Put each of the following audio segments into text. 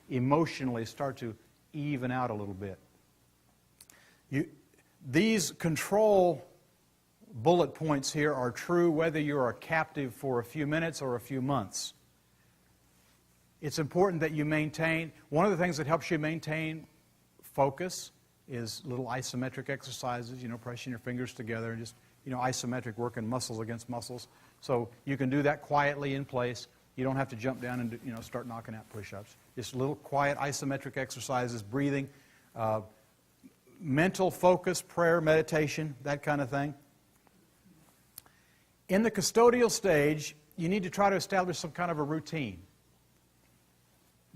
emotionally start to even out a little bit. These control bullet points here are true whether you're a captive for a few minutes or a few months. It's important that you maintain, one of the things that helps you maintain focus is little isometric exercises, pressing your fingers together and just, isometric, working muscles against muscles. So you can do that quietly in place. You don't have to jump down and, start knocking out push-ups. Just little quiet isometric exercises, breathing, mental focus, prayer, meditation, that kind of thing. In the custodial stage, you need to try to establish some kind of a routine,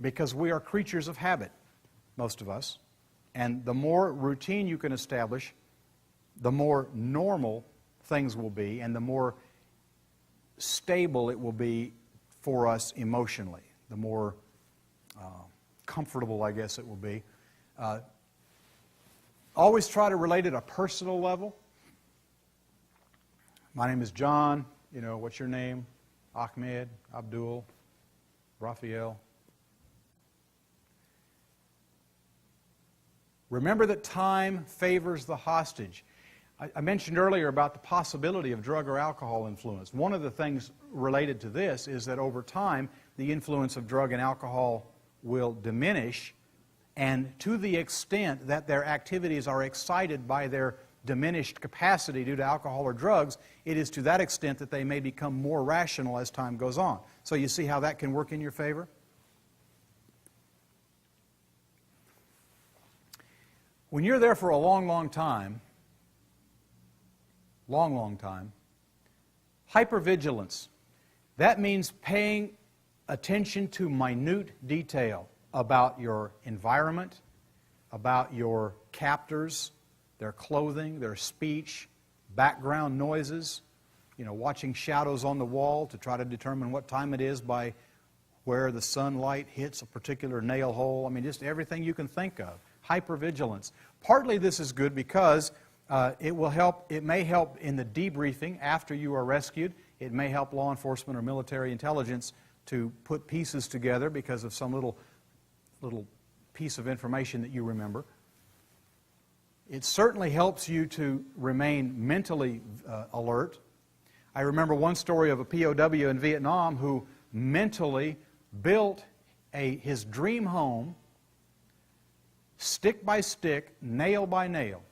because we are creatures of habit, most of us. And the more routine you can establish, the more normal things will be, and the more stable it will be for us emotionally, the more comfortable, I guess, it will be. Always try to relate at a personal level. My name is John. What's your name? Ahmed, Abdul, Raphael. Remember that time favors the hostage. I mentioned earlier about the possibility of drug or alcohol influence. One of the things related to this is that over time, the influence of drug and alcohol will diminish, and to the extent that their activities are excited by their diminished capacity due to alcohol or drugs, it is to that extent that they may become more rational as time goes on. So you see how that can work in your favor? When you're there for a long time, hypervigilance, that means paying attention to minute detail about your environment, about your captors, their clothing, their speech, background noises, watching shadows on the wall to try to determine what time it is by where the sunlight hits a particular nail hole. Just everything you can think of. Hypervigilance. Partly this is good because it may help in the debriefing after you are rescued. It may help law enforcement or military intelligence to put pieces together because of some little piece of information that you remember. It certainly helps you to remain mentally alert. I remember one story of a POW in Vietnam who mentally built his dream home stick by stick, nail by nail.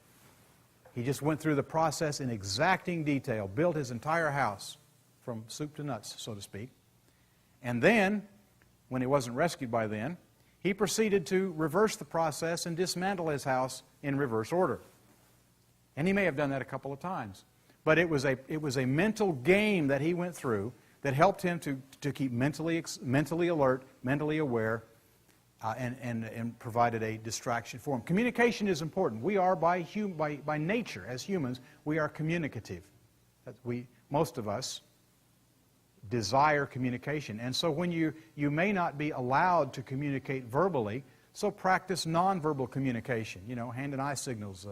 He just went through the process in exacting detail, built his entire house from soup to nuts, so to speak. And then, when he wasn't rescued by then, he proceeded to reverse the process and dismantle his house in reverse order. And he may have done that a couple of times. But it was a mental game that he went through that helped him to keep mentally alert, mentally aware, and provided a distraction for him. Communication is important. We are, by nature, as humans, we are communicative. Most of us desire communication. And so when you may not be allowed to communicate verbally, so practice nonverbal communication. Hand and eye signals,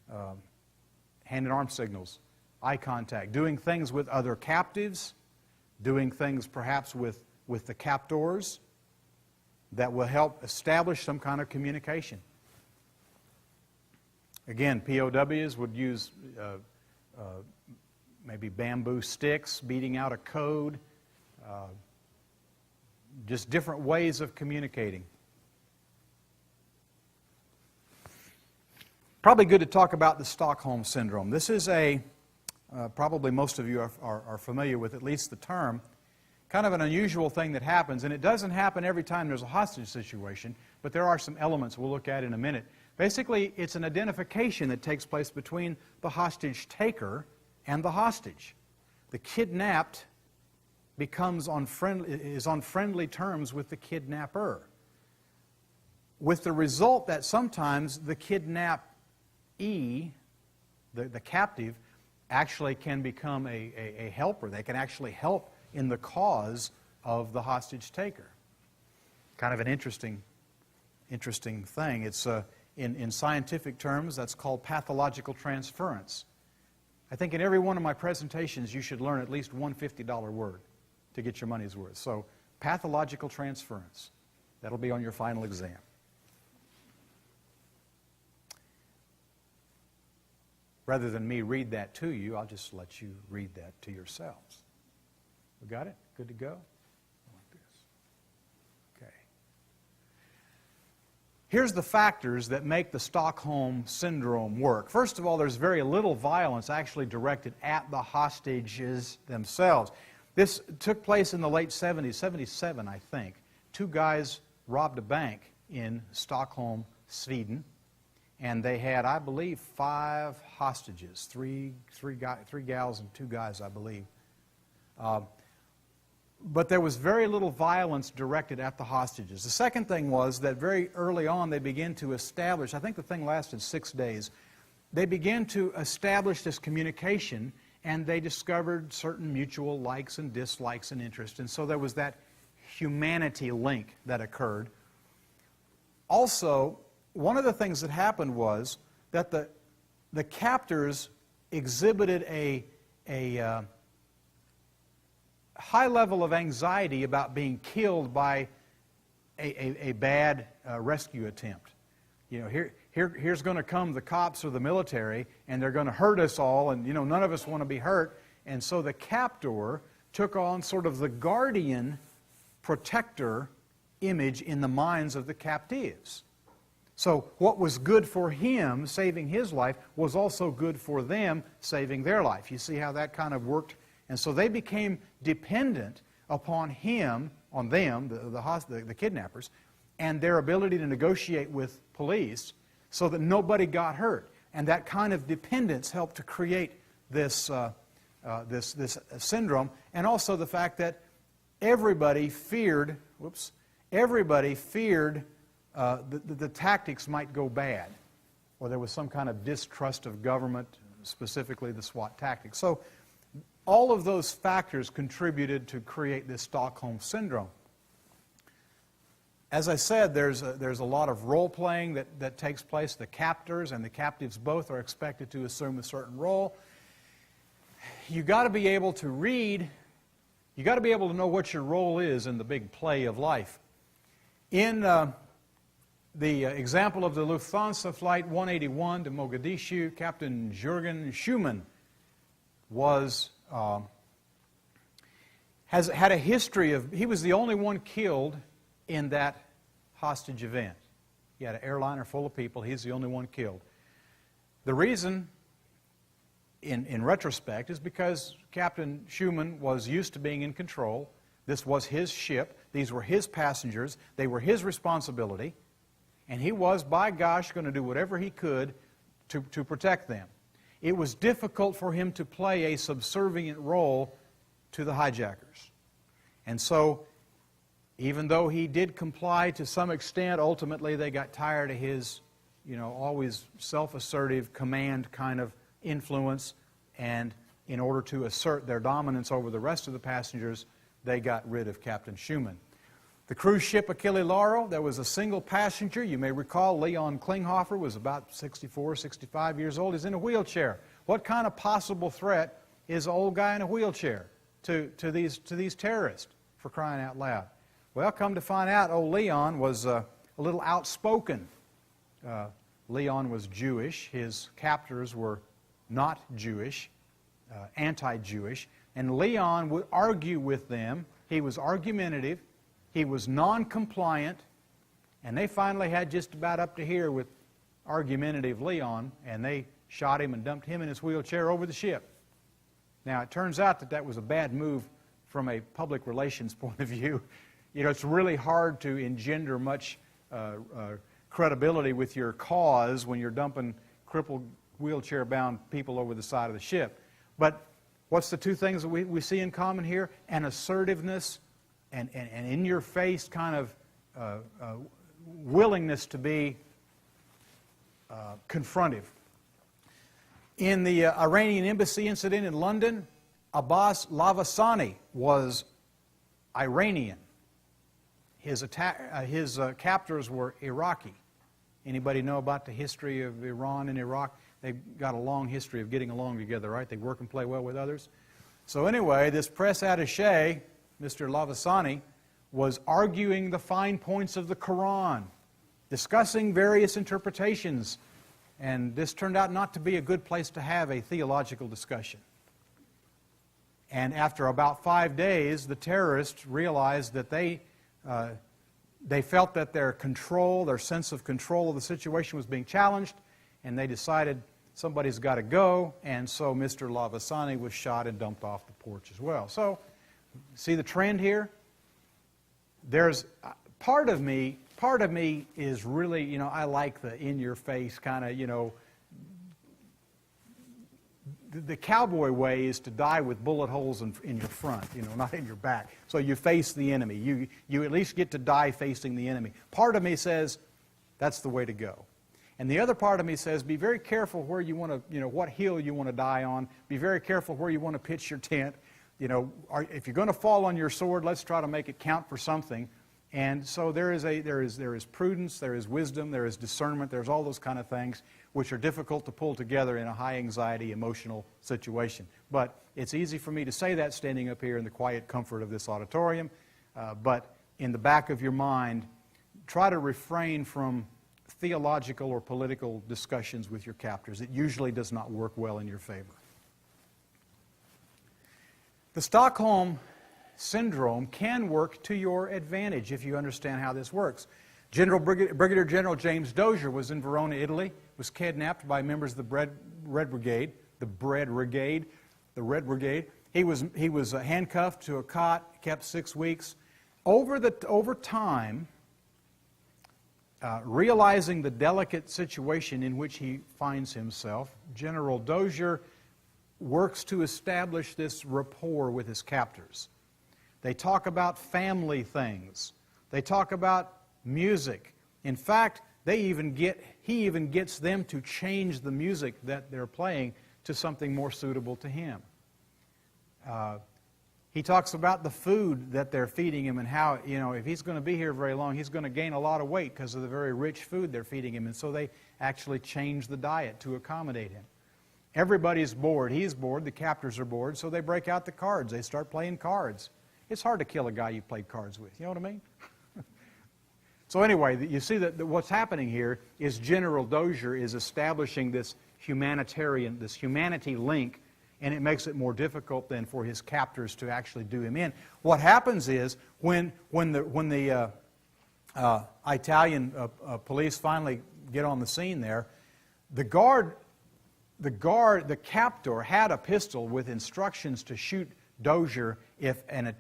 hand and arm signals, eye contact, doing things with other captives, doing things perhaps with the captors, that will help establish some kind of communication. Again, POWs would use maybe bamboo sticks, beating out a code, just different ways of communicating. Probably good to talk about the Stockholm Syndrome. This is probably most of you are familiar with at least the term, kind of an unusual thing that happens, and it doesn't happen every time there's a hostage situation, but there are some elements we'll look at in a minute. Basically, it's an identification that takes place between the hostage taker and the hostage. The kidnapped is on friendly terms with the kidnapper, with the result that sometimes the kidnappee, the captive, actually can become a helper. They can actually help in the cause of the hostage taker. Kind of an interesting thing. It's in scientific terms, that's called pathological transference. I think in every one of my presentations you should learn at least one $50 word to get your money's worth. So, pathological transference. That'll be on your final exam. Rather than me read that to you, I'll just let you read that to yourselves. We got it? Good to go? Like this. Okay. Here's the factors that make the Stockholm Syndrome work. First of all, there's very little violence actually directed at the hostages themselves. This took place in the late 70s, 77, I think. Two guys robbed a bank in Stockholm, Sweden. And they had, I believe, 5 hostages, three gals and 2 guys, I believe. But there was very little violence directed at the hostages. The second thing was that very early on they began to establish, I think the thing lasted 6 days, they began to establish this communication, and they discovered certain mutual likes and dislikes and interests. And so there was that humanity link that occurred. Also, one of the things that happened was that the captors exhibited a high level of anxiety about being killed by a bad rescue attempt. You know, here's going to come the cops or the military, and they're going to hurt us all, and none of us want to be hurt. And so the captor took on sort of the guardian protector image in the minds of the captives. So what was good for him, saving his life, was also good for them, saving their life. You see how that kind of worked? And so they became dependent upon him, on them, the kidnappers, and their ability to negotiate with police so that nobody got hurt. And that kind of dependence helped to create this syndrome, and also the fact that everybody feared the tactics might go bad, or there was some kind of distrust of government, specifically the SWAT tactics. So all of those factors contributed to create this Stockholm Syndrome. As I said, there's a lot of role-playing that takes place. The captors and the captives both are expected to assume a certain role. You've got to be able to read. You've got to be able to know what your role is in the big play of life. In the example of the Lufthansa Flight 181 to Mogadishu, Captain Jürgen Schumann has had a history of, he was the only one killed in that hostage event. He had an airliner full of people. He's the only one killed. The reason, in retrospect, is because Captain Schumann was used to being in control. This was his ship. These were his passengers. They were his responsibility. And he was, by gosh, going to do whatever he could to protect them. It was difficult for him to play a subservient role to the hijackers. And so, even though he did comply to some extent, ultimately they got tired of his, always self-assertive command kind of influence. And in order to assert their dominance over the rest of the passengers, they got rid of Captain Schumann. The cruise ship Achille Lauro, there was a single passenger. You may recall Leon Klinghoffer was about 64, 65 years old. He's in a wheelchair. What kind of possible threat is an old guy in a wheelchair to these terrorists, for crying out loud? Well, come to find out, old Leon was a little outspoken. Leon was Jewish. His captors were not Jewish, anti-Jewish. And Leon would argue with them. He was argumentative. He was non-compliant, and they finally had just about up to here with argumentative Leon, and they shot him and dumped him in his wheelchair over the ship. Now, it turns out that was a bad move from a public relations point of view. It's really hard to engender much credibility with your cause when you're dumping crippled, wheelchair-bound people over the side of the ship. But what's the two things that we see in common here? An assertiveness and in-your-face kind of willingness to be confrontive. In the Iranian embassy incident in London, Abbas Lavasani was Iranian. His captors were Iraqi. Anybody know about the history of Iran and Iraq? They've got a long history of getting along together, right? They work and play well with others. So anyway, this press attaché, Mr. Lavasani, was arguing the fine points of the Quran, discussing various interpretations, and this turned out not to be a good place to have a theological discussion. And after about 5 days, the terrorists realized that they felt that their sense of control of the situation was being challenged, and they decided somebody's got to go, and so Mr. Lavasani was shot and dumped off the porch as well. So, see the trend here? There's part of me is really, I like the in-your-face kind of, the cowboy way is to die with bullet holes in your front, not in your back. So you face the enemy. You at least get to die facing the enemy. Part of me says that's the way to go. And the other part of me says be very careful where you want to, what hill you want to die on. Be very careful where you want to pitch your tent. If you're going to fall on your sword, let's try to make it count for something. And so there is prudence, there is wisdom, there is discernment, there's all those kind of things which are difficult to pull together in a high anxiety, emotional situation. But it's easy for me to say that standing up here in the quiet comfort of this auditorium. But in the back of your mind, try to refrain from theological or political discussions with your captors. It usually does not work well in your favor. The Stockholm Syndrome can work to your advantage if you understand how this works. Brigadier General James Dozier was in Verona, Italy, was kidnapped by members of the Red Brigade. He was handcuffed to a cot, kept 6 weeks. Over time, realizing the delicate situation in which he finds himself, General Dozier works to establish this rapport with his captors. They talk about family things. They talk about music. In fact, he even gets them to change the music that they're playing to something more suitable to him. He talks about the food that they're feeding him and how, if he's going to be here very long, he's going to gain a lot of weight because of the very rich food they're feeding him. And so they actually change the diet to accommodate him. Everybody's bored. He's bored. The captors are bored. So they break out the cards. They start playing cards. It's hard to kill a guy you played cards with. You know what I mean? So anyway, you see that what's happening here is General Dozier is establishing this humanity link, and it makes it more difficult then for his captors to actually do him in. What happens is when the Italian police finally get on the scene there, the captor had a pistol with instructions to shoot Dozier if a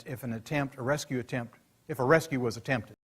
rescue was attempted.